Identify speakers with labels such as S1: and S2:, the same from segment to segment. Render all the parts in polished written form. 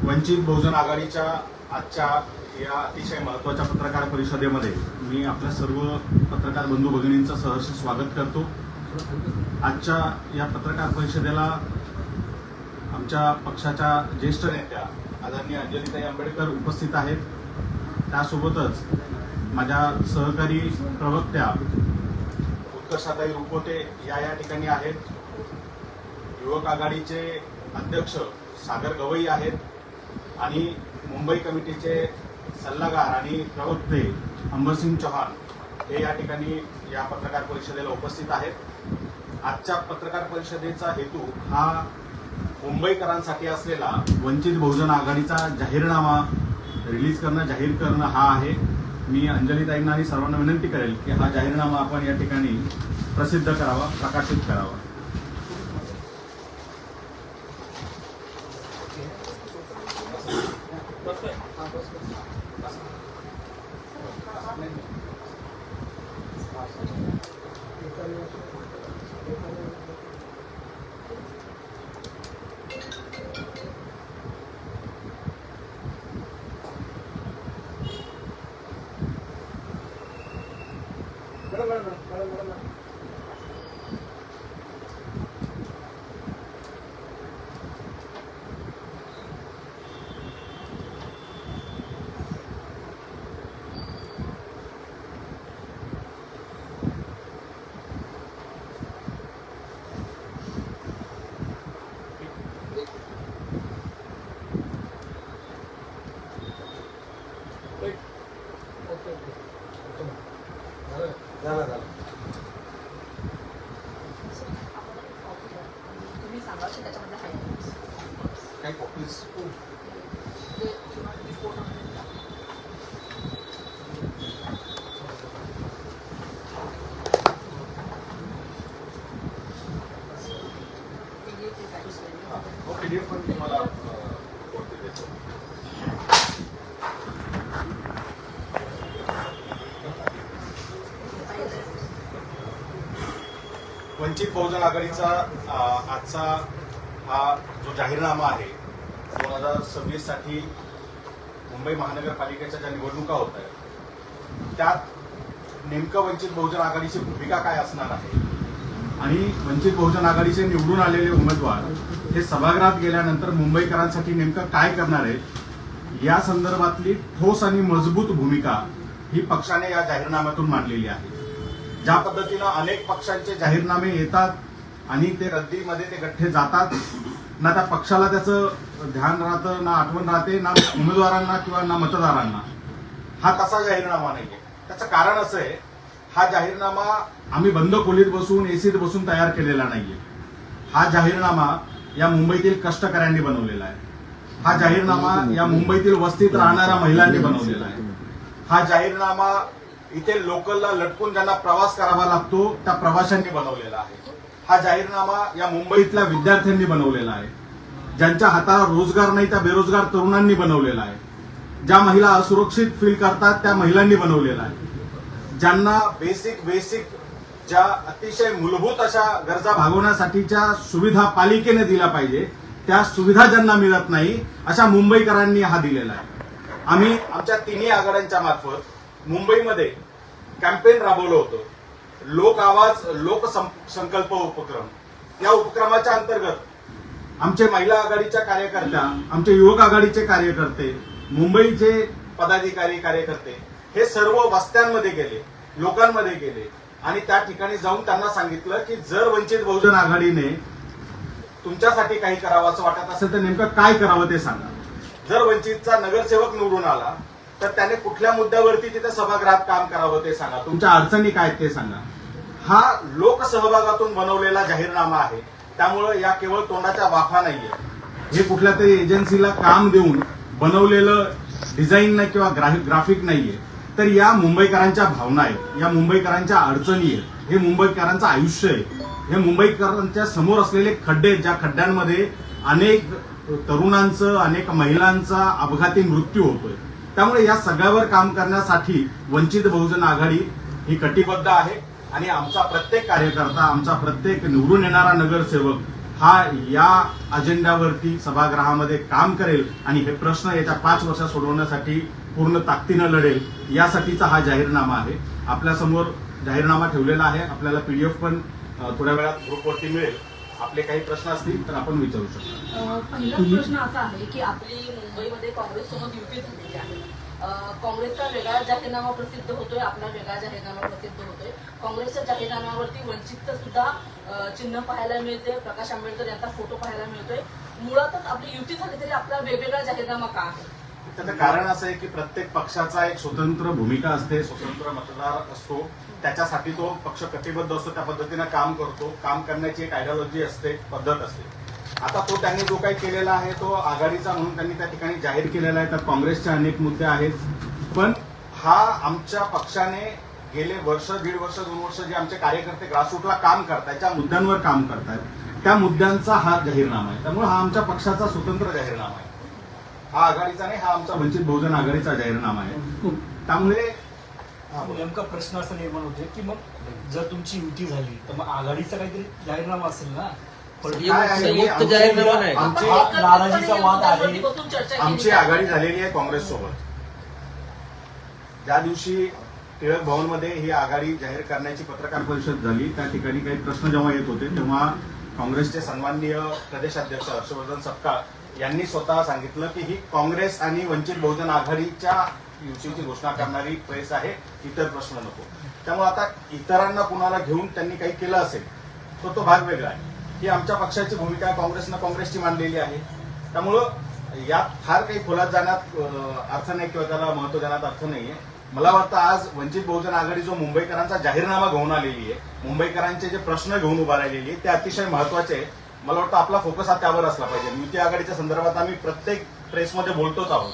S1: वंचित बहुजन आघाडीच्या आजच्या या अतिशय महत्त्वाच्या पत्रकार परिषदेमध्ये मी आपल्या सर्व पत्रकार बंधू भगिनींचं सहर्ष स्वागत करतो। आजच्या या पत्रकार परिषदेला आमच्या पक्षाच्या ज्येष्ठ नेत्या आदरणीय अंजलीताई आंबेडकर उपस्थित आहेत। त्यासोबतच माझ्या सहकारी प्रवक्त्या उत्कर्षाताई रुपोते या ठिकाणी आहेत। युवक आघाडीचे अध्यक्ष सागर गवई आहेत आणि मुंबई कमिटीचे सल्लागार आणि प्रवक्ते अंबरसिंग चौहान हे या ठिकाणी या पत्रकार परिषदेला उपस्थित आहेत। आजच्या पत्रकार परिषदेचा हेतू हा मुंबईकरांसाठी असलेला वंचित बहुजन आघाडीचा जाहीरनामा रिलीज करणं, जाहीर करणं हा आहे। मी अंजलीताईंना आणि सर्वांना विनंती करेल की हा जाहीरनामा आपण या ठिकाणी प्रसिद्ध करावा, प्रकाशित करावा।
S2: तुम्ही सांगा की त्याच्यामध्ये हायलाइट्स
S1: काय कॉपीज PDF पण तुम्हाला वंचित बहुजन आघाडीचा आजचा हा जो जाहीरनामा आहे 2026 साठी मुंबई महानगरपालिकेच्या ज्या निवडणुका होत आहेत त्यात नेमकं वंचित बहुजन आघाडीची भूमिका काय असणार आहे आणि वंचित बहुजन आघाडीचे निवडून आलेले उमेदवार हे सभागृहात गेल्यानंतर मुंबईकरांसाठी नेमकं काय करणार आहेत या संदर्भातली ठोस आणि मजबूत भूमिका ही पक्षाने या जाहीरनाम्यातून मांडलेली आहे। ज्या पद्धतीनं अनेक पक्षांचे जाहीरनामे येतात आणि ते रद्दीमध्ये ते गठ्ठे जातात, ना त्या पक्षाला त्याचं ध्यान राहतं, ना आठवण राहते, ना उमेदवारांना किंवा ना मतदारांना। हा तसा जाहीरनामा नाहीये। त्याचं कारण असं आहे, हा जाहीरनामा आम्ही बंद खोलीत बसून एसीत बसून तयार केलेला नाहीये। हा जाहीरनामा या मुंबईतील कष्टकऱ्यांनी बनवलेला आहे। हा जाहीरनामा या मुंबईतील वस्तीत राहणाऱ्या महिलांनी बनवलेला आहे। हा जाहीरनामा इथे लोकलला लटकून ज्यांना प्रवास करावा लागतो त्या प्रवाशांनी बनवलेला आहे। हा जाहीरनामा या मुंबईतल्या विद्यार्थ्यांनी बनवलेला आहे। ज्यांच्या हाताला रोजगार नाही त्या बेरोजगार तरुणांनी बनवलेला आहे। ज्या महिला असुरक्षित फील करतात त्या महिलांनी बनवलेला आहे। ज्यांना बेसिक ज्या अतिशय मूलभूत अशा गरजा भागवण्यासाठीच्या सुविधा पालिकेने दिल्या पाहिजे त्या सुविधा ज्यांना मिळत नाही अशा मुंबईकरांनी हा दिलेला आहे। आम्ही आमच्या तिन्ही आघाड्यांच्या मार्फत मुंबईमध्ये कॅम्पेन राबवलं होतं, लोक आवाज लोक संकल्प उपक्रम। या उपक्रमाच्या अंतर्गत आमचे महिला आघाडीच्या कार्यकर्त्या, आमचे युवक आघाडीचे कार्यकर्ते, मुंबईचे पदाधिकारी कार्यकर्ते हे सर्व वस्त्यांमध्ये गेले, लोकांमध्ये गेले आणि त्या ठिकाणी जाऊन त्यांना सांगितलं की जर वंचित बहुजन आघाडीने तुमच्यासाठी काही करावं असं वाटत असेल तर नेमकं काय करावं ते सांगा। जर वंचितचा नगरसेवक निवडून आला तर त्याने कुठल्या मुद्द्यावरती तिथे सभागृहात काम करावं ते सांगा, तुमच्या अडचणी काय ते सांगा। हा लोकसहभागातून बनवलेला जाहीरनामा आहे। त्यामुळे या केवळ तोंडाच्या वाफा नाहीये, हे कुठल्या तरी एजन्सीला काम देऊन बनवलेलं डिझाईन नाही किंवा ग्राफिक नाहीये, तर या मुंबईकरांच्या भावना आहेत, या मुंबईकरांच्या अडचणी आहेत, हे मुंबईकरांचं आयुष्य आहे, हे मुंबईकरांच्या समोर असलेले खड्डे, ज्या खड्ड्यांमध्ये अनेक तरुणांचं, अनेक महिलांचा अपघाती मृत्यू होतोय। त्यामुळे या सगळ्यावर काम करण्यासाठी वंचित बहुजन आघाडी ही कटिबद्ध आहे आणि आमचा प्रत्येक कार्यकर्ता, आमचा प्रत्येक निवडून येणारा नगरसेवक हा या अजेंड्यावरती सभागृहामध्ये काम करेल आणि हे प्रश्न येत्या 5 वर्षात सोडवण्यासाठी पूर्ण ताकदीनं लढेल यासाठीचा हा जाहीरनामा आहे. आपल्या समोर जाहीरनामा ठेवलेला आहे. आपल्याला पीडीएफ पण थोड्या वेळात ग्रुपवरती मिळेल. आपले काही प्रश्न असतील तर आपण विचारू शकतो.
S2: पहिला प्रश्न असा आहे की आपली मुंबईमध्ये काँग्रेससोबत युती झालेली आहे. काँग्रेसचा वेगळा जाहीरनामा प्रसिद्ध होतोय, आपला वेगळा जाहीरनामा प्रसिद्ध होतोय. काँग्रेसच्या जाहीरनाम्यावरती वंचितचं सुद्धा चिन्ह पाहायला मिळते, प्रकाश आंबेडकर यांचा फोटो पाहायला मिळतोय. मुळातच आपली युती झाली तरी आपला वेगवेगळा जाहीरनामा का आहे?
S1: त्याचं कारण असं आहे की प्रत्येक पक्षाचा एक स्वतंत्र भूमिका असते, स्वतंत्र मतदार असतो. त्याच्यासाठी तो पक्ष कटिबद्ध असतो, त्या पद्धतीनं काम करतो. काम करण्याची एक आयडिओलॉजी असते, पद्धत असते. आता तो त्यांनी जो काही केलेला आहे तो आघाडीचा म्हणून त्यांनी त्या ठिकाणी जाहीर केलेला आहे. त्यात काँग्रेसचे अनेक मुद्दे आहेत, पण हा आमच्या पक्षाने गेले वर्ष, 1.5 वर्ष, 2 वर्ष जे आमचे कार्यकर्ते ग्रासरूटला काम करतायत, ज्या मुद्द्यांवर काम करतायत, त्या मुद्द्यांचा हा जाहीरनामा आहे. त्यामुळे हा आमच्या पक्षाचा स्वतंत्र जाहीरनामा आहे. हा आघाडीचा नाही, हा आमचा वंचित बहुजन आघाडीचा जाहीरनामा आहे. त्यामुळे
S3: नेमका प्रश्न असा निर्माण होतो की मग जर तुमची युती झाली तर मग आघाडीचा काहीतरी जाहीरनामा असेल ना. पण
S1: काय आहे,
S4: संयुक्त जाहीरनामा नाही.
S1: आमची
S3: हा नाराजीचा वाद आहे.
S2: मुद्द्यांवरती चर्चा केली
S1: आमची आघाडी झालेली आहे काँग्रेससोबत. ज्या दिवशी टिळक भवनमध्ये ही आघाडी जाहीर करण्याची पत्रकार परिषद झाली त्या ठिकाणी काही प्रश्न जेव्हा येत होते तेव्हा काँग्रेसचे सन्माननीय प्रदेशाध्यक्ष हर्षवर्धन सपकाळ यांनी स्वतः सांगितलं की ही काँग्रेस आणि वंचित बहुजन आघाडीच्या युतीची घोषणा करणारी प्रेस आहे, इतर प्रश्न नको. त्यामुळे आता इतरांना कुणाला घेऊन त्यांनी काही केलं असेल तर तो भाग वेगळा आहे. ही आमच्या पक्षाची भूमिका काँग्रेसनं काँग्रेसची मांडलेली आहे. त्यामुळं यात फार काही खोलात जाण्यात अर्थ नाही किंवा त्याला महत्व देण्यात अर्थ नाहीये. मला वाटतं आज वंचित बहुजन आघाडी जो मुंबईकरांचा जाहीरनामा घेऊन आलेली आहे, मुंबईकरांचे जे प्रश्न घेऊन उभा राहिलेली आहे ते अतिशय महत्वाचे आहे. मला वाटतं आपला फोकस हा त्यावर असला पाहिजे. युती आघाडीच्या संदर्भात आम्ही प्रत्येक प्रेसमध्ये बोलतोच आहोत,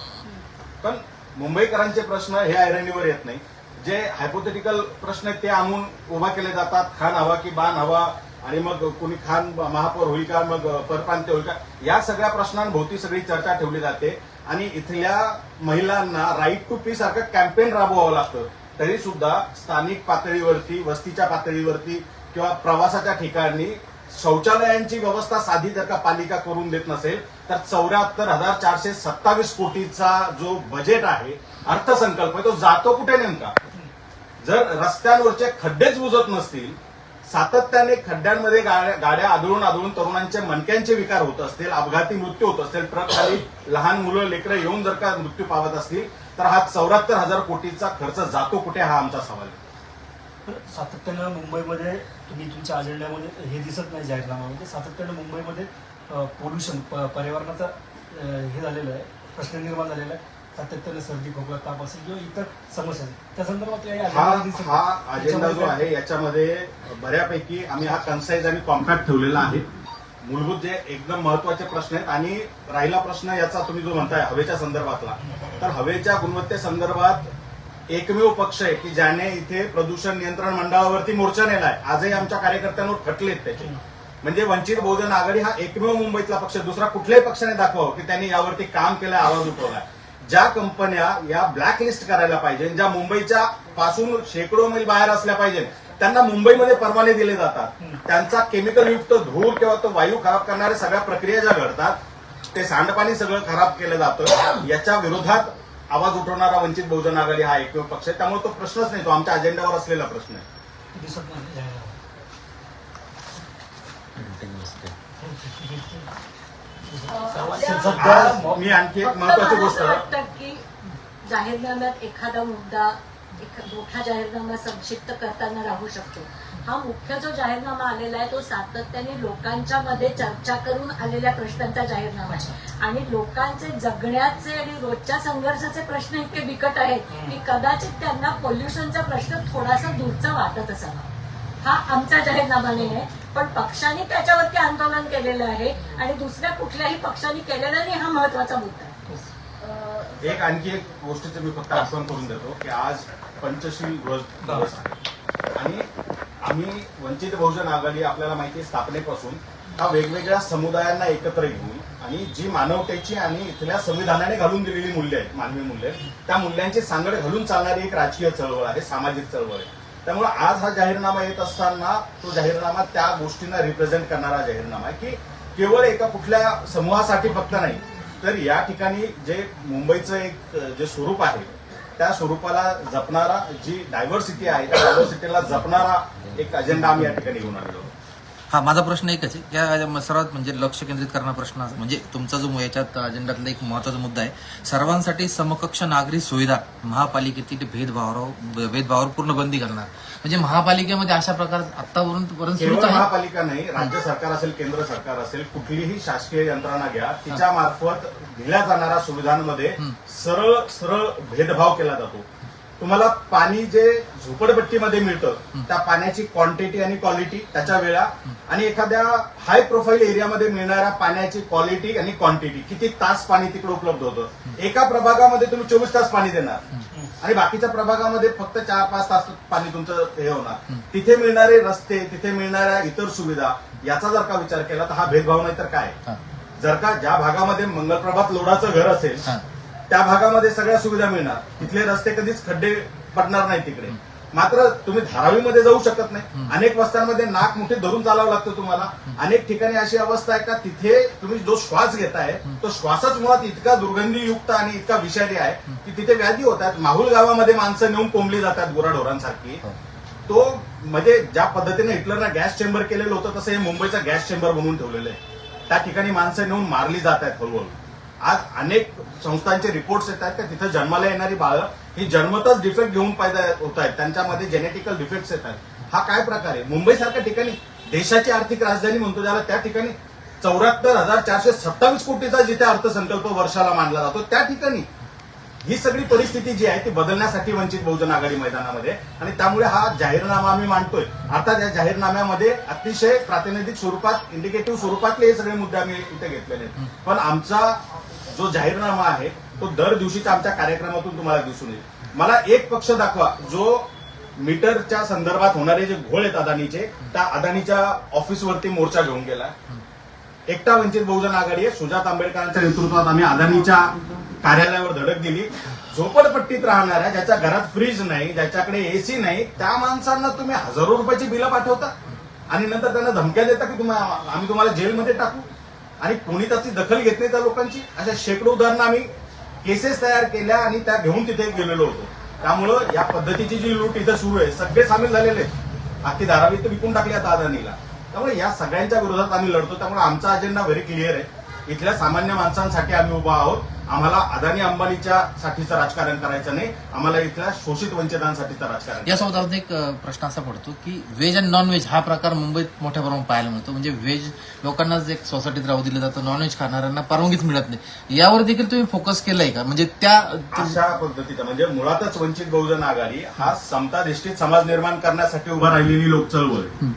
S1: पण मुंबईकरांचे प्रश्न हे ऐरणीवर येत नाही. जे हायपोथेटिकल प्रश्न आहेत ते आणून उभा केले जातात. खान हवा की बाण हवा, आणि मग कोणी खान महापौर होईल का, मग परप्रांतीय होईल का, या सगळ्या प्रश्नांभोवती सगळी चर्चा ठेवली जाते. आणि इथल्या महिलांना राईट टू पीस सारखं कॅम्पेन राबवावं लागतं. तरी सुद्धा स्थानिक पातळीवरती, वस्तीच्या पातळीवरती किंवा प्रवासाच्या ठिकाणी शौचालयांची व्यवस्था साधी जर का पालिका करून देत नसेल तर 74,427 कोटीचा जो बजेट आहे, अर्थसंकल्प आहे, तो जातो कुठे नेमका? जर रस्त्यांवरचे खड्डेच बुजत नसतील, सातत्याने खड्ड्यांमध्ये गाड्या आदळून तरुणांचे मणक्यांचे विकार होत असतील, अपघाती मृत्यू होत असतील, ट्रक खाली लहान मुलं लेकरं येऊन जर का मृत्यू पावत असतील तर हा 74,000 कोटीचा खर्च जातो कुठे, हा आमचा सवाल आहे.
S3: सातत्यानं मुंबईमध्ये तुम्ही तुमच्या अजेंड्यामध्ये हे दिसत नाही जाहीरनाम्यामध्ये, सातत्यानं मुंबईमध्ये पोल्युशन, पर्यावरणाचा हे झालेलं आहे, प्रश्न निर्माण झालेला आहे. सातत्यानं सर्दी, खोकला, ताप असेल किंवा इतर समस्या त्या संदर्भात
S1: हा अजेंडा जो आहे याच्यामध्ये बऱ्यापैकी आम्ही हा कन्साईज आणि कॉम्पॅक्ट ठेवलेला आहे. मूलभूत जे एकदम महत्वाचे प्रश्न आहेत. आणि राहिला प्रश्न याचा तुम्ही जो म्हणताय हवेच्या संदर्भातला, तर हवेच्या गुणवत्तेसंदर्भात एकमेव पक्ष आहे की ज्याने इथे प्रदूषण नियंत्रण मंडळावरती मोर्चा नेलाय. आजही आमच्या कार्यकर्त्यांवर खटलेत त्याचे. म्हणजे वंचित बहुजन आघाडी हा एकमेव मुंबईतला पक्ष, दुसरा कुठल्याही पक्षाने दाखवावं की त्यांनी यावरती काम केलंय, आवाज उठवलाय. ज्या कंपन्या या ब्लॅकलिस्ट करायला पाहिजे, ज्या मुंबईच्या पासून शेकडो मैल बाहेर असल्या पाहिजे, त्यांना मुंबईमध्ये परवाने दिले जातात. त्यांचा केमिकल युक्त धूर किंवा तो वायू खराब करणाऱ्या सगळ्या प्रक्रिया ज्या घडतात, ते सांडपाणी सगळं खराब केलं जातं. याच्या विरोधात आवाज उठवणारा वंचित बहुजन आघाडी हा एकमेव पक्ष आहे. त्यामुळे तो प्रश्नच नाही, तो आमच्या अजेंड्यावर असलेला प्रश्न आहे.
S3: दिसत नाही.
S1: मी आणखी एक महत्वाची गोष्ट
S5: वाटतं की जाहीरनाम्यात एखादा मुद्दा मोठा जाहीरनामा संक्षिप्त करताना राहू शकतो. हा मुख्य जो जाहीरनामा आलेला आहे तो सातत्याने लोकांच्या मध्ये चर्चा करून आलेल्या प्रश्नांचा जाहीरनामा आहे. आणि लोकांचे जगण्याचे आणि रोजच्या संघर्षाचे प्रश्न इतके बिकट आहेत की कदाचित त्यांना पोल्युशनचा प्रश्न थोडासा दूरचा वाटत असावा. हा आमचा जाहीरनामा नाही आहे, पण पक्षाने त्याच्यावरती आंदोलन केलेलं आहे आणि दुसऱ्या कुठल्याही पक्षाने केलेलं नाही. हा महत्वाचा मुद्दा आहे.
S1: एक आणखी एक गोष्टीचं मी फक्त आठवण करून देतो की आज पंचशील ध्वज दिवस आहे. आणि आम्ही वंचित बहुजन आघाडी, आपल्याला माहिती आहे, स्थापनेपासून हा वेगवेगळ्या समुदायांना एकत्र घेऊन आणि जी मानवतेची आणि इथल्या संविधानाने घालून दिलेली मूल्य आहेत, मानवी मूल्य, त्या मूल्यांची सांगड घालून चालणारी एक राजकीय चळवळ आहे, सामाजिक चळवळ आहे. त्यामुळे आज हा जाहीरनामा येत असताना तो जाहीरनामा त्या गोष्टींना रिप्रेझेंट करणारा जाहीरनामा आहे की केवळ एका कुठल्या समूहासाठी फक्त नाही, तर या ठिकाणी जे मुंबईचं एक जे स्वरूप आहे त्या स्वरूपाला जपणारा, जी डायव्हर्सिटी आहे त्या डायव्हर्सिटीला जपणारा एक अजेंडा आम्ही या ठिकाणी घेऊन आलेलो आहोत.
S4: हा, माझा प्रश्न एकच आहे. या सर्वात म्हणजे लक्ष केंद्रित करणारा प्रश्न म्हणजे तुमचा जो याच्यात अजेंड्यातला एक महत्वाचा मुद्दा आहे, सर्वांसाठी समकक्ष नागरी सुविधा महापालिकेतील भेदभावावर पूर्ण बंदी करणार. म्हणजे महापालिकेमध्ये अशा प्रकार आतापर्यंत
S1: केवळ
S4: सुरूच आहे.
S1: महापालिका नाही, राज्य सरकार असेल, केंद्र सरकार असेल, कुठलीही शासकीय यंत्रणा घ्या, तिच्या मार्फत दिल्या जाणाऱ्या सुविधांमध्ये सरळ सरळ भेदभाव केला जातो. तुम्हाला पाणी जे झोपडपट्टीमध्ये मिळतं त्या पाण्याची क्वांटिटी आणि क्वालिटी, त्याच्या वेळा, आणि एखाद्या हाय प्रोफाईल एरियामध्ये मिळणाऱ्या पाण्याची क्वालिटी आणि क्वांटिटी, किती तास पाणी तिकडे उपलब्ध होतं. एका प्रभागामध्ये तुम्ही 24 तास पाणी देणार आणि बाकीच्या प्रभागामध्ये फक्त 4-5 तास पाणी तुमचं हे होणार. तिथे मिळणारे रस्ते, तिथे मिळणाऱ्या इतर सुविधा, याचा जर का विचार केला तर हा भेदभाव नाही तर काय. जर का ज्या भागामध्ये मंगलप्रभात लोढाचं घर असेल त्या भागामध्ये सगळ्या सुविधा मिळणार, तिथले रस्ते कधीच खड्डे पडणार नाही तिकडे. मात्र तुम्ही धारावीमध्ये जाऊ शकत नाही. अनेक वस्त्यांमध्ये नाक मुठीत धरून चालावं लागतं तुम्हाला. अनेक ठिकाणी अशी अवस्था आहे का तिथे तुम्ही जो श्वास घेताय तो श्वासच मुळात इतका दुर्गंधीयुक्त आणि इतका विषारी आहे की तिथे व्याधी होतात. माहुल गावामध्ये माणसं नेऊन कोंबली जातात गुराढोरांसारखी. तो म्हणजे ज्या पद्धतीने हिटलरनं गॅस चेंबर केलेलं होतं तसं हे मुंबईचं गॅस चेंबर बनवून ठेवलेलं आहे. त्या ठिकाणी माणसं नेऊन मारली जात आहेत हळूहळू. आज अनेक संस्थांचे रिपोर्ट्स येत आहेत का तिथं जन्माला येणारी बाळं ही जन्मतच डिफेक्ट घेऊन पैदा होत आहेत, त्यांच्यामध्ये जेनेटिकल डिफेक्ट्स येत आहेत. हा काय प्रकार आहे. मुंबईसारख्या ठिकाणी, देशाची आर्थिक राजधानी म्हणतो ज्याला, त्या ठिकाणी 74,427 कोटीचा जिथे अर्थसंकल्प वर्षाला मानला जातो, त्या ठिकाणी ही सगळी परिस्थिती जी आहे ती बदलण्यासाठी वंचित बहुजन आघाडी मैदानामध्ये, आणि त्यामुळे हा जाहीरनामा आम्ही मांडतोय. अर्थात या जाहीरनाम्यामध्ये अतिशय प्रातिनिधिक स्वरूपात, इंडिकेटिव्ह स्वरूपातले हे सगळे मुद्दे आम्ही इथे घेतलेले आहेत. पण आमचा जो जाहीरनामा आहे तो दर दिवशीच्या आमच्या कार्यक्रमातून तुम्हाला दिसून येईल. मला एक पक्ष दाखवा जो मीटरच्या संदर्भात होणारे जे घोळ आहेत अदानीचे, त्या अदानीच्या ऑफिसवरती मोर्चा घेऊन गेला. एकटा वंचित बहुजन आघाडी आहे. सुजात आंबेडकरांच्या नेतृत्वात आम्ही अदानीच्या कार्यालयावर धडक दिली. झोपडपट्टीत राहणाऱ्या, ज्याच्या घरात फ्रीज नाही, ज्याच्याकडे एसी नाही, त्या माणसांना तुम्ही हजारो रुपयाची बिलं पाठवता आणि नंतर त्यांना धमक्या देता की आम्ही तुम्हाला जेलमध्ये टाकू, आणि कोणी त्याची दखल घेत नाही त्या लोकांची. अशा शेकडो उदाहरणं आम्ही केसेस तयार केल्या आणि त्या घेऊन तिथे गेलेलो होतो. त्यामुळं या पद्धतीची जी लूट इथं सुरू आहे, सगळे सामील झालेले आहेत. अख्खी धारावी तर विकून टाकली आता अदानीला. त्यामुळे या सगळ्यांच्या विरोधात आम्ही लढतो. त्यामुळे आमचा अजेंडा व्हेरी क्लिअर आहे. इथल्या सामान्य माणसांसाठी आम्ही उभा आहोत. आम्हाला अदानी अंबानीच्या साठीचं राजकारण करायचं नाही, आम्हाला इथल्या शोषित वंचितांसाठीचं राजकारण.
S4: यासोबत अजून एक प्रश्न असा पडतो की व्हेज आणि नॉन व्हेज हा प्रकार मुंबईत मोठ्या प्रमाणात पाहायला मिळतो. म्हणजे व्हेज लोकांनाच एक सोसायटीत राहू दिलं जातं, नॉन व्हेज खाणाऱ्यांना परवानगीच मिळत नाही. यावर देखील तुम्ही फोकस केलाय का? म्हणजे त्या
S1: अशा पद्धतीचा, म्हणजे मुळातच वंचित बहुजन आघाडी हा समताधिष्ठित समाज निर्माण करण्यासाठी उभा राहिलेली लोक चळवळ आहे.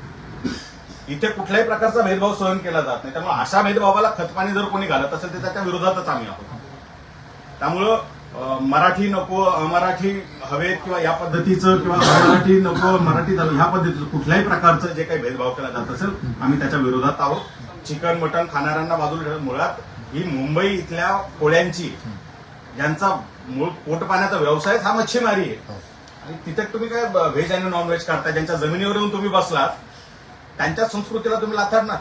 S1: इथे कुठल्याही प्रकारचा भेदभाव सहन केला जात नाही. त्यामुळे अशा भेदभावाला खतपाणी जर कोणी घालत असेल तर त्याच्या विरोधातच आम्ही आहोत. त्यामुळं मराठी नको, अमराठी हवेत किंवा या पद्धतीचं, किंवा मराठी नको मराठी हवं ह्या पद्धतीचं कुठल्याही प्रकारचं जे काही भेदभाव केला जात असेल आम्ही त्याच्या विरोधात आहोत. चिकन मटण खाणाऱ्यांना बाजूला ठेवून, मुळात ही मुंबई इथल्या कोळ्यांची, ज्यांचा मूळ पोटपाण्याचा व्यवसाय हा मच्छीमारी आहे, आणि तिथे तुम्ही काय व्हेज आणि नॉन व्हेज करता, ज्यांच्या जमिनीवर येऊन तुम्ही बसलात त्यांच्या संस्कृतीला तुम्ही लाथारणार.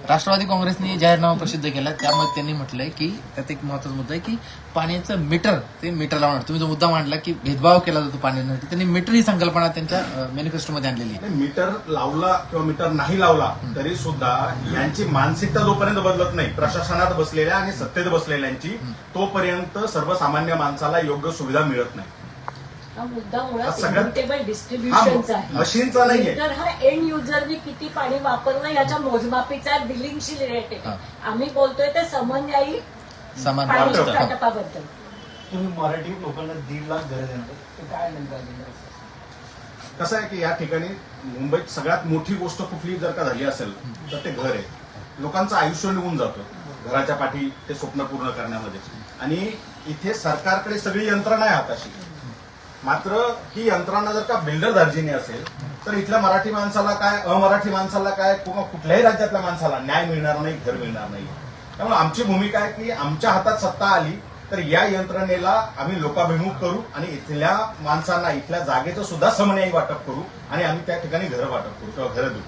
S4: राष्ट्रवादी काँग्रेसने जाहीरनामा प्रसिद्ध केला, त्यामध्ये त्यांनी म्हटलंय की त्यात एक महत्वाचा मुद्दा आहे की पाण्याचं मीटर, ते मीटर लावणार. तुम्ही जो मुद्दा मांडला की भेदभाव केला जातो पाण्यासाठी, त्यांनी मीटर ही संकल्पना त्यांच्या मॅनिफेस्टोमध्ये आणलेली आहे.
S1: मीटर लावला किंवा मीटर नाही लावला तरी सुद्धा यांची मानसिकता जोपर्यंत बदलत नाही, प्रशासनात बसलेल्या आणि सत्तेत बसलेल्यांची, तोपर्यंत सर्वसामान्य माणसाला योग्य सुविधा मिळत नाही.
S5: हा मुद्दा मुळात
S1: सगळ्यात-
S5: इम्युटेबल डिस्ट्रीब्युशनचा आहे.
S1: मशीनचा नाहीये.
S5: तर हा एंड युजरनी किती पाणी वापरलं याच्या मोजमापीचा बिलिंगशी रिलेटेड. आम्ही बोलतोय ते समन्यायी
S4: समान
S5: पाणी
S1: वाटप.
S5: वाटपाबद्दल.
S3: तुम्ही मराठी लोकांना 1.5 लाख घरं देणार, ते काय नेमकं अजेंडा आहे?
S1: कसं आहे की या ठिकाणी मुंबईत सगळ्यात मोठी गोष्ट कुठली जर का झाली असेल तर ते घर आहे. लोकांचं आयुष्य निघून जातं घराच्या पाठी ते स्वप्न पूर्ण करण्यामध्ये, आणि इथे सरकारकडे सगळी यंत्रणा आहे हाताशी. मात्र ही यंत्रणा जर का बिल्डर दर्जाने असेल तर इथल्या मराठी माणसाला काय, अमराठी माणसाला काय, किंवा कुठल्याही राज्यातल्या माणसाला न्याय मिळणार नाही, घर मिळणार नाही. त्यामुळे आमची भूमिका आहे की आमच्या हातात सत्ता आली तर या यंत्रणेला आम्ही लोकाभिमुख करू आणि इथल्या माणसांना इथल्या जागेचं सुद्धा समन्यायी वाटप करू आणि आम्ही त्या ठिकाणी घरं वाटप करू किंवा घरं देऊ.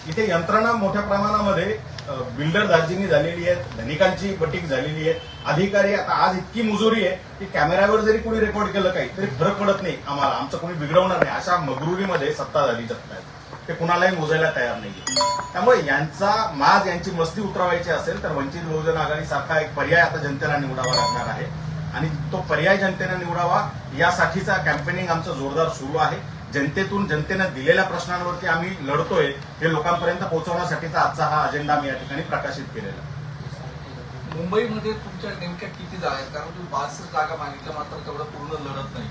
S1: इथे यंत्रणा मोठ्या प्रमाणामध्ये बिल्डर दार्जिनी झालेली आहे, धनिकांची बटीक झालेली आहे. अधिकारी आता आज इतकी मुजोरी आहे की कॅमेऱ्यावर जरी कोणी रेकॉर्ड केलं काही तरी फरक पडत नाही आम्हाला, आमचं कोणी बिघडवणार नाही, अशा मगरुरीमध्ये सत्ता झाली जनता. ते कुणालाही मोजायला तयार नाहीये. त्यामुळे यांचा माज, यांची मस्ती उतरवायची असेल तर वंचित बहुजन आघाडीसारखा एक पर्याय आता जनतेला निवडावा लागणार आहे आणि तो पर्याय जनतेने निवडावा यासाठीचा कॅम्पेनिंग आमचं जोरदार सुरू आहे. जनतेतून जनतेनं दिलेल्या प्रश्नांवरती आम्ही लढतोय हे लोकांपर्यंत पोहोचवण्यासाठीचा आजचा हा अजेंडा मी या ठिकाणी प्रकाशित केलेला आहे.
S6: मुंबईमध्ये तुमच्या नेमक्या किती जागा आहेत? कारण तुम्ही 5 जागा मागितल्या मात्र तेवढं पूर्ण लढत नाही.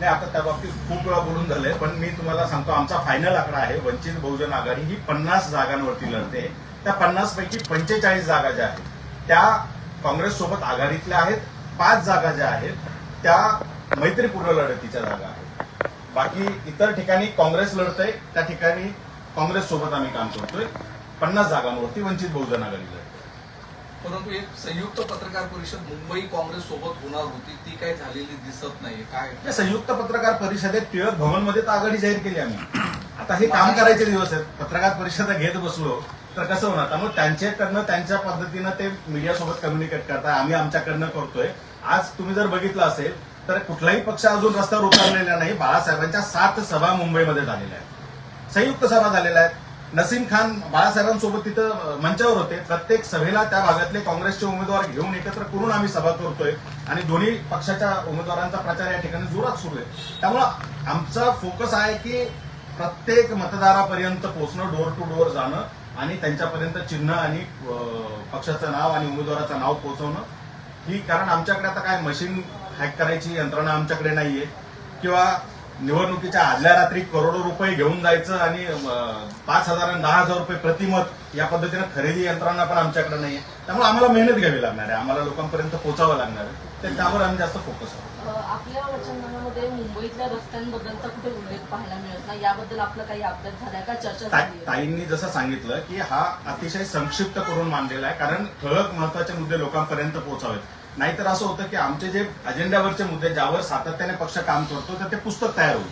S1: नाही, आता त्या बाबतीत खूप वेळा बोलून झालंय, पण मी तुम्हाला सांगतो आमचा फायनल आकडा आहे. वंचित बहुजन आघाडी ही 50 जागांवरती लढते. त्या 50 पैकी 45 जागा ज्या आहेत त्या काँग्रेस सोबत आघाडीतल्या आहेत. 5 जागा ज्या आहेत त्या मैत्रीपूर्ण लढतीच्या जागा आहेत. बाकी इतर ठिकाणी काँग्रेस लढतंय, त्या ठिकाणी काँग्रेस सोबत आम्ही काम करतोय. 50 जागांवरती वंचित बहुजन आघाडी लढते.
S6: परंतु एक संयुक्त पत्रकार परिषद मुंबई काँग्रेस सोबत होणार होती, ती काही झालेली दिसत नाहीये. काय
S1: या संयुक्त पत्रकार परिषदेत टिळक भवनमध्ये तर आघाडी जाहीर केली आम्ही. आता हे काम करायचे दिवस आहेत. पत्रकार परिषद घेत बसलो तर कसं होणार? त्यामुळे त्यांच्याकडनं त्यांच्या पद्धतीनं ते मीडियासोबत कम्युनिकेट करताय, आम्ही आमच्याकडनं करतोय. आज तुम्ही जर बघितलं असेल तर कुठलाही पक्ष अजून रस्त्यावर उतरलेला नाही. बाळासाहेबांच्या 7 सभा मुंबईमध्ये झालेल्या आहेत, संयुक्त सभा झालेल्या आहेत. नसीम खान बाळासाहेबांसोबत तिथं मंचावर होते. प्रत्येक सभेला त्या भागातले काँग्रेसचे उमेदवार घेऊन एकत्र करून आम्ही सभा करतोय आणि दोन्ही पक्षाच्या उमेदवारांचा प्रचार या ठिकाणी जोरात सुरू आहे. त्यामुळं आमचा फोकस आहे की प्रत्येक मतदारापर्यंत पोहोचणं, डोर टू डोर जाणं आणि त्यांच्यापर्यंत चिन्ह आणि पक्षाचं नाव आणि उमेदवाराचं नाव पोहोचवणं ही. कारण आमच्याकडे आता काय मशीन हॅक करायची यंत्रणा आमच्याकडे नाहीये किंवा निवडणुकीच्या आदल्या रात्री करोडो रुपये घेऊन जायचं आणि 5,000 आणि 10,000 रुपये प्रतिमत या पद्धतीनं खरेदी यंत्रणा पण आमच्याकडे नाहीये. त्यामुळे आम्हाला मेहनत घ्यावी लागणार आहे, आम्हाला लोकांपर्यंत पोहोचावं लागणार आहे. तर त्यावर आम्ही जास्त फोकस आहोत.
S2: आपल्या वचननाम्यामध्ये मुंबईतल्या रस्त्यांबद्दलचा कुठे उल्लेख पाहायला मिळत नाही. याबद्दल आपलं काही अभ्यास झालाय का, चर्चा झाली?
S1: ताईंनी जसं सांगितलं की हा अतिशय संक्षिप्त करून मांडलेला आहे, कारण ठळक महत्वाचे मुद्दे लोकांपर्यंत पोहोचावेत. नाहीतर असं होतं की आमचे जे अजेंड्यावरचे मुद्दे ज्यावर सातत्याने पक्ष काम करतो तर ते पुस्तक तयार होईल,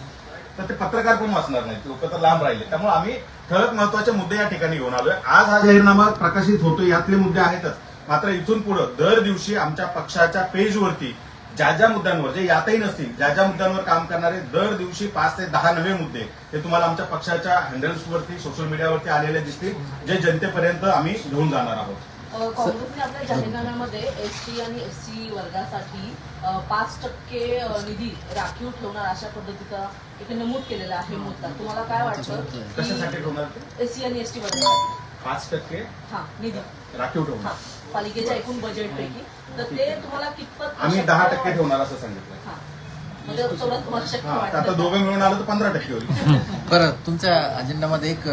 S1: तर ते पत्रकार पण वाचणार नाहीत, लोक तर लांब राहिले. त्यामुळे आम्ही ठळक महत्वाचे मुद्दे या ठिकाणी घेऊन आलोय. आज हा जाहीरनामा प्रकाशित होतो, यातले मुद्दे आहेतच. मात्र इथून पुढे दर दिवशी आमच्या पक्षाच्या पेजवरती ज्या ज्या मुद्द्यांवर, जे यातही नसतील, ज्या ज्या मुद्द्यांवर काम करणारे दर दिवशी 5 ते 10 नवे मुद्दे हे तुम्हाला आमच्या पक्षाच्या हँडल्सवरती, सोशल मीडियावरती आलेले दिसतील, जे जनतेपर्यंत आम्ही घेऊन जाणार आहोत.
S2: काँग्रेसने आपल्या जाहीरनाम्यामध्ये एसटी आणि एससी वर्गासाठी 5% निधी राखीव ठेवणार अशा पद्धतीचा एक नमूद केलेला आहे मुद्दा. तुम्हाला काय वाटतं?
S1: कशासाठी ठेवणार ते?
S2: एससी आणि एसटी वर्गासाठी
S1: 5%
S2: हा निधी
S1: राखीव ठेवणार.
S2: हा पालिकेच्या एकूण बजेटपैकी, तर ते तुम्हाला कितपत
S1: आम्ही 10% ठेवणार असं सांगितलं.
S2: हा म्हणजे थोडं तुम्हाला शक्य
S1: हा, आता
S2: वाटतं?
S1: दोघं मिळून आलं तर 15% होईल.
S4: बरं, तुमच्या अजेंडामध्ये एक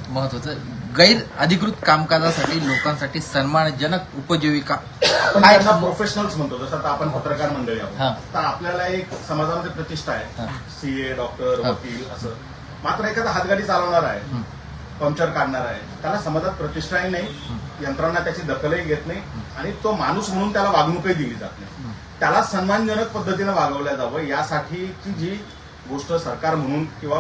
S4: महत्वाचं गैर अधिकृत कामकाजासाठी लोकांसाठी सन्मानजनक उपजीविका
S1: आपण त्यांना प्रोफेशनल्स म्हणतो, जसं आता आपण पत्रकार मंडळी
S4: हा.
S1: आहोत. तर आपल्याला एक समाजामध्ये प्रतिष्ठा आहे,
S4: हा.
S1: सीए, डॉक्टर,
S4: हा.
S1: वकील असं. मात्र एखादा हातगाडी चालवणार आहे, पंक्चर काढणार आहे, त्याला समाजात प्रतिष्ठाही नाही, यंत्रणा त्याची दखलही घेत नाही आणि तो माणूस म्हणून त्याला वागणूकही दिली जात नाही. त्याला सन्मानजनक पद्धतीने वागवल्या जावं यासाठीची जी गोष्ट सरकार म्हणून किंवा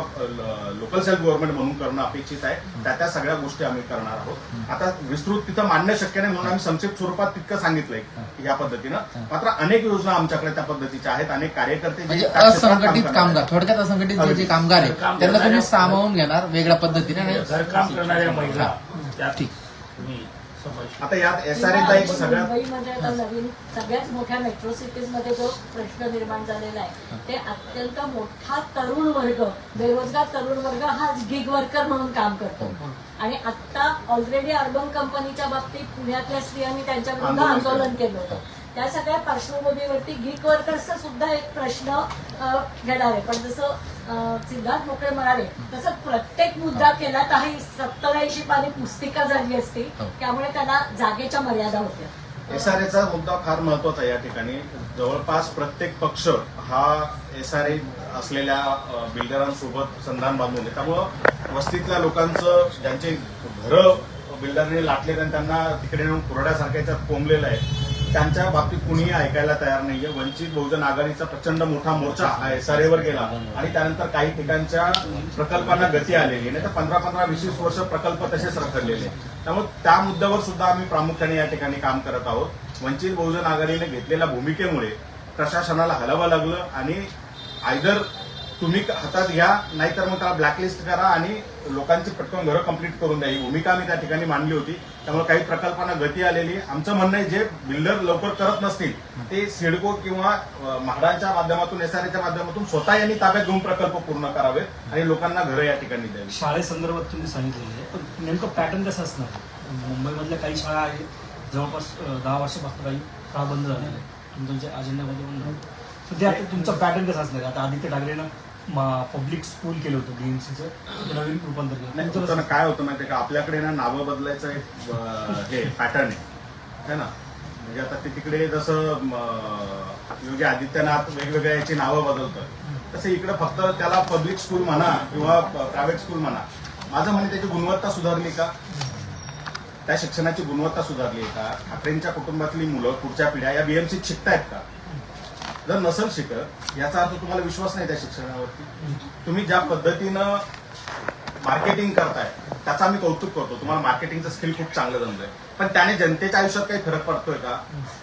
S1: लोकल सेल्फ गव्हर्नमेंट म्हणून करणं अपेक्षित आहे, त्या सगळ्या गोष्टी आम्ही करणार आहोत. आता विस्तृत तिथं मांडणं शक्य नाही म्हणून आम्ही संक्षिप्त स्वरूपात तितकं सांगितलंय या पद्धतीनं. मात्र अनेक योजना आमच्याकडे त्या पद्धतीच्या आहेत. अनेक कार्यकर्ते जे
S4: म्हणजे
S1: त्या क्षेत्रात काम
S4: असंघटित
S1: करणार
S4: कामगार,
S1: आहेत.
S4: थोडक्यात असंघटित जे कामगार आहे त्यांना तुम्ही सामावून घेणार वेगळ्या पद्धतीने आणि
S3: घरकाम करणाऱ्या महिला त्या
S4: ठीक.
S3: तुम्ही समाविष्ट.
S1: आता यात एसआरएचा एक सगळ्यात
S5: मुंबईमध्ये आता नवीन सगळ्याच मोठ्या मेट्रो सिटीज मध्ये जो प्रश्न निर्माण झालेला आहे ते अत्यंत मोठा तरुण वर्ग, बेरोजगार तरुण वर्ग हा गिग वर्कर म्हणून काम करतो. आणि आता ऑलरेडी अर्बन कंपनीच्या बाबतीत पुण्यातल्या स्त्रियांनी त्यांच्या विरुद्ध आंदोलन केलं होतं. त्या सगळ्या पार्श्वभूमीवरती गिग वर्कर्सचा सुद्धा एक प्रश्न घेणार आहे. पण जसं सिद्धार्थ मोकळे म्हणाले तसं प्रत्येक मुद्दा केला तर ही 70-80 पानी पुस्तिका झाली असती, त्यामुळे त्याला जागेच्या मर्यादा होत्या.
S1: एसआरएचा मुद्दा फार महत्वाचा आहे. या ठिकाणी जवळपास प्रत्येक पक्ष हा एसआरए असलेल्या बिल्डरांसोबत संधान बांधून आहे. त्यामुळं वस्तीतल्या लोकांचं ज्यांचे घरं बिल्डरने लाटले आणि त्यांना तिकडे येऊन कुरड्यासारख्या कोंबलेलं आहे त्यांच्या बाबतीत कुणीही ऐकायला तयार नाहीये. वंचित बहुजन आघाडीचा प्रचंड मोठा मोर्चा SRA गेला आणि त्यानंतर काही ठिकाणच्या प्रकल्पांना गती आलेली नाही तर 15-20 वर्ष प्रकल्प तसेच रखडलेले. त्यामुळे त्या मुद्द्यावर सुद्धा आम्ही प्रामुख्याने या ठिकाणी काम करत आहोत. वंचित बहुजन आघाडीने घेतलेल्या भूमिकेमुळे प्रशासनाला हलावं लागलं आणि आयदर तुम्ही हातात घ्या नाहीतर मग त्याला ब्लॅकलिस्ट करा आणि लोकांची पटकन घरं कंप्लीट करून द्या. ही भूमिका आम्ही त्या ठिकाणी मांडली होती. त्यामुळे काही प्रकल्पांना गती आलेली. आमचं म्हणणं आहे जे बिल्डर लवकर करत नसतील ते सिडको किंवा म्हाडाच्या माध्यमातून SRAच्या माध्यमातून स्वतः यांनी ताब्यात घेऊन प्रकल्प पूर्ण करावेत आणि लोकांना घरं या ठिकाणी द्यावी.
S3: शाळेसंदर्भात तुम्ही सांगितलेलं आहे, पण नेमकं पॅटर्न कसं असणार? मुंबईमधल्या काही शाळा आहेत जवळपास 10 वर्षापासून काही शाळा बंद झालेल्या आहेत, तुमच्या अजेंड्यामध्ये पण नाही. तर ते आता तुमचं पॅटर्न कसं असणार? आता आदित्य ठाकरेनं पब्लिक स्कूल केलं होतं BMCचं नवीन रूपांतर
S1: नाही
S3: केलं.
S1: होतं ना, काय होतं माहितीये का आपल्याकडे ना नावं बदलायचं एक हे पॅटर्न आहे ना. म्हणजे आता ते तिकडे जसं योगी आदित्यनाथ वेगवेगळ्या याची नावं बदलतात तसं इकडे फक्त त्याला पब्लिक स्कूल म्हणा किंवा प्रायव्हेट स्कूल म्हणा. माझं म्हणणे त्याची गुणवत्ता सुधारली का? त्या शिक्षणाची गुणवत्ता सुधारली आहे का? ठाकरेंच्या कुटुंबातली मुलं पुढच्या पिढ्या या BMCत शिकतायत का? जर नसेल शिकत याचा अर्थ तुम्हाला विश्वास नाही त्या शिक्षणावरती. तुम्ही ज्या पद्धतीनं मार्केटिंग करताय त्याचं आम्ही कौतुक करतो. तुम्हाला मार्केटिंगचं स्किल खूप चांगलं जमलंय, पण त्याने जनतेच्या आयुष्यात काही फरक पडतोय का?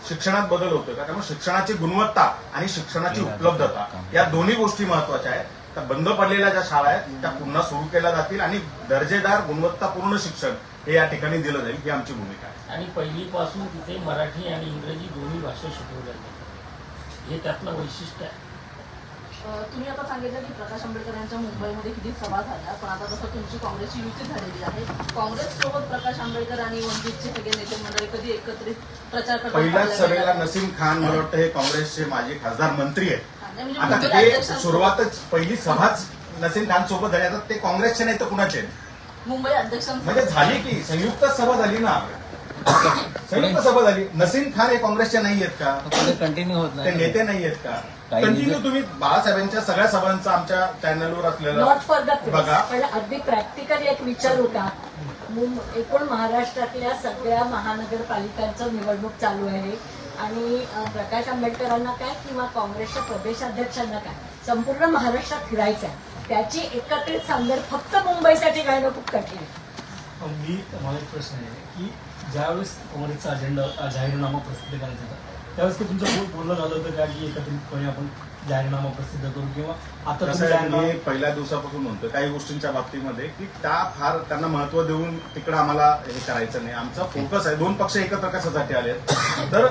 S1: शिक्षणात बदल होतोय का? त्यामुळे शिक्षणाची गुणवत्ता आणि शिक्षणाची उपलब्धता या दोन्ही गोष्टी महत्वाच्या आहेत. तर बंद पडलेल्या ज्या शाळा आहेत त्या पुन्हा सुरू केल्या जातील आणि दर्जेदार गुणवत्तापूर्ण शिक्षण हे या ठिकाणी दिलं जाईल ही आमची भूमिका आहे.
S7: आणि पहिलीपासून तिथे मराठी आणि इंग्रजी दोन्ही भाषा शिकवल्या जातात, हे त्यातलं वैशिष्ट्य आहे.
S2: तुम्ही आता सांगितलं की प्रकाश आंबेडकर यांच्या मुंबईमध्ये किती सभा झाल्या, पण आता जसं तुमची काँग्रेसची युती झालेली आहे, काँग्रेस सोबत प्रकाश आंबेडकर आणि वंचितचे सगळे नेते मंडळी कधी एकत्रित प्रचार करतात?
S1: पहिल्याच सभेला नसीम खान मला वाटतं हे काँग्रेसचे माजी खासदार मंत्री आहेत.
S2: म्हणजे
S1: आता
S2: मुंबईत
S1: ते
S2: अध्यक्षांसोबत-
S1: सुरुवातच पहिली सभाच नसीम खान सोबत झाली. आता ते काँग्रेसचे नाही तर कुणाचे आहेत?
S2: मुंबई अध्यक्षांसोबत
S1: म्हणजे झाली की संयुक्त सभा झाली ना. संयुक्त सभा झाली. नसीम खान हे काँग्रेसचे नाही आहेत का?
S4: कंटिन्यू होत
S1: ते नेते नाही आहेत का?
S4: काही
S1: कंटिन्यू तुम्ही बाळासाहेबांच्या सगळ्या सभांचं आमच्या चॅनलवर असलेलं
S5: नॉट फॉर द
S1: बघा.
S5: पण अगदी प्रॅक्टिकली एक विचार होता. एकूण महाराष्ट्रातल्या सगळ्या महानगरपालिकांचं निवडणूक चालू आहे आणि प्रकाश आंबेडकरांना काय किंवा काँग्रेसच्या प्रदेशाध्यक्षांना काय संपूर्ण महाराष्ट्रात फिरायचं आहे. त्याची एकत्रित सांगड फक्त मुंबईसाठी घालणं खूप कठीण आहे.
S3: मला एक प्रश्न आहे की ज्यावेळेस काँग्रेसचा अजेंडा जाहीरनामा प्रसिद्ध करायचा होता त्यावेळेस की तुमचं बोलणं झालं होतं का की एकत्रितपणे आपण जाहीरनामा प्रसिद्ध करू किंवा आता
S1: कसं
S3: तुम्ही
S1: आहे,
S3: जाहीरनामा-
S1: मी पहिल्या दिवसापासून म्हणतो काही गोष्टींच्या बाबतीमध्ये की त्या फार त्यांना महत्व देऊन तिकडे आम्हाला हे करायचं नाही. आमचा फोकस आहे 2 पक्ष एकत्र कशासाठी आले तर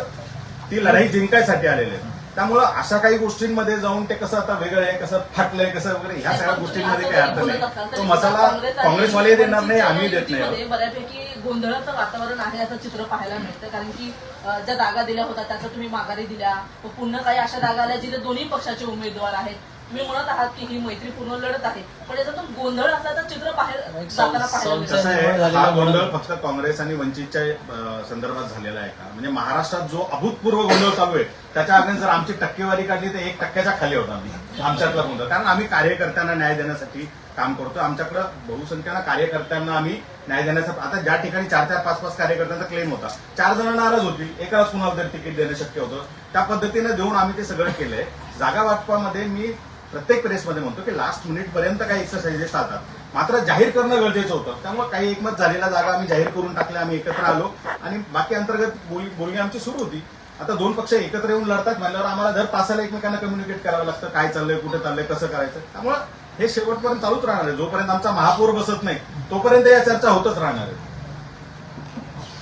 S1: ती लढाई जिंकायसाठी आलेले आहेत. त्यामुळं अशा काही गोष्टींमध्ये जाऊन ते कसं आता वेगळं आहे कसं फाटलंय कसं वगैरे ह्या सगळ्या गोष्टींमध्ये काही अर्थ नाही. तो मसाला काँग्रेसवाले देणार नाही, आम्ही देत नाही.
S2: बऱ्यापैकी गोंधळाचं वातावरण आहे असं चित्र पाहायला मिळतं. कारण की ज्या जागा दिल्या होत्या त्याच्या तुम्ही माघारी दिल्या, पुन्हा काही अशा जागा आल्या जिथे दोन्ही पक्षाचे उमेदवार आहेत. तुम्ही म्हणत आहात की ही मैत्रीपूर्ण लढत आहे, पण याच्यातून गोंधळ असल्याचं चित्र जाताना पाहायला मिळतं.
S1: कसं आहे हा गोंधळ फक्त काँग्रेस आणि वंचितच्या संदर्भात झालेला आहे का? म्हणजे महाराष्ट्रात जो अभूतपूर्व गोंधळ चालू आहे त्याच्या अगेन जर आमची टक्केवारी काढली तर 1% खाली होता आमच्यातला गोंधळ. कारण आम्ही कार्यकर्त्यांना न्याय देण्यासाठी काम करतो. आमच्याकडे बहुसंख्यानं कार्यकर्त्यांना आम्ही न्याय देण्याचा आता ज्या ठिकाणी 4-4, 5-5 कार्यकर्त्यांचा क्लेम होता 4 जण नाराज होतील, एकाच कुणाला तरी तिकीट देणं शक्य होतं. त्या पद्धतीने देऊन आम्ही ते सगळं केलंय. जागा वाटपामध्ये मी प्रत्येक प्रेसमध्ये म्हणतो की लास्ट मिनिट पर्यंत काही एक्सरसाइजेस चालतात, मात्र जाहीर करणं गरजेचं होतं. त्यामुळे काही एकमत झालेल्या जागा आम्ही जाहीर करून टाकल्या, आम्ही एकत्र आलो आणि बाकी अंतर्गत बोलणी आमची सुरू होती. आता 2 पक्ष एकत्र येऊन लढतात म्हणल्यावर आम्हाला दर तासाला एकमेकांना कम्युनिकेट करावं लागतं, काय चाललंय, कुठे चाललंय, कसं करायचं. त्यामुळे हे शेवटपर्यंत चालूच राहणार आहे. जोपर्यंत आमचा महापौर बसत नाही तोपर्यंत या चर्चा होतच राहणार आहे.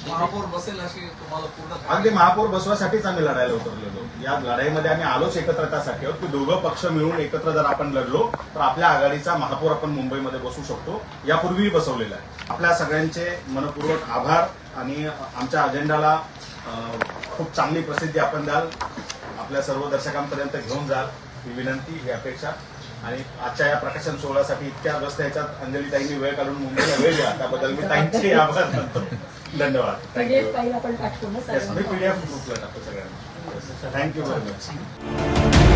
S6: महापौर बसेल अशी तुम्हाला पूर्ण
S1: अगदी महापौर बसवासाठीच आम्ही लढायला उतरलेलो. या लढाईमध्ये आम्ही आलोच एकत्रतासाठी आहोत की दोघं पक्ष मिळून एकत्र जर आपण लढलो तर आपल्या आघाडीचा महापौर आपण मुंबईमध्ये बसवू शकतो. यापूर्वीही बसवलेला आहे. आपल्या सगळ्यांचे मनपूर्वक आभार आणि आमच्या अजेंडाला खूप चांगली प्रसिद्धी आपण द्याल, आपल्या सर्व दर्शकांपर्यंत घेऊन जाल ही विनंती, ही अपेक्षा. आणि आजच्या या प्रकाशन सोहळ्यासाठी इतक्या व्यस्त याच्यात अंजलीताईंनी वेळ काढून मुंबईला वेळ द्या त्याबद्दल मी ताईंचे आभार मानतो. धन्यवाद.
S5: PDF फाईल आपण पाठवू ना
S1: मी
S5: सर्वांना.
S1: PDF ग्रुपला टाकतो सगळ्यांना. Thank you very much.